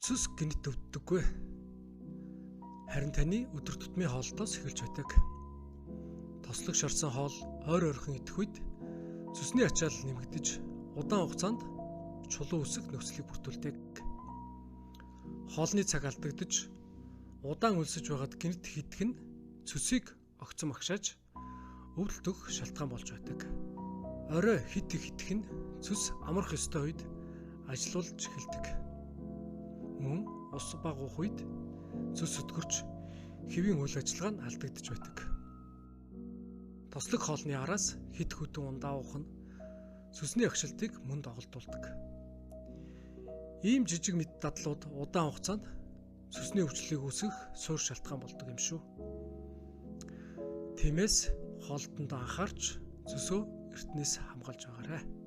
Цус гинт өвддөггүй. Харин таны өдөр тутмын хоолтоос эхэлж байдаг. Тослог шарсан хоол ойр ойрхон идэх үед цусны ачаал нэмэгдэж удаан хугацаанд чулуу үсэх нөхцөлийг бүрдүүлдэг. Хоолны цаг алдагдаж удаан өлсөж байгаад гинт хитэх нь цусыг огцом агшааж өвдөлтөх шалтгаан болж байдаг. Орой хитэх нь цус амрах ёстой үед ажилуулж эхэлдэг. Мөн ус багуух үед цус өтгөрч хэвийн үйл ажиллагаа нь алдагдж байдаг. Тослог хоолны араас хит хөдөн ундаа уух нь цусны агшилтыг мөн доголдуулдаг. Ийм жижиг мэд дадлууд удаан хугацаанд цусны өвчлөлийг үүсгэх суур шалтгаан болдог юм шүү. Тиймээс хоолтонд анхаарч цөсөө эртнээс хамгаалж байгаарай.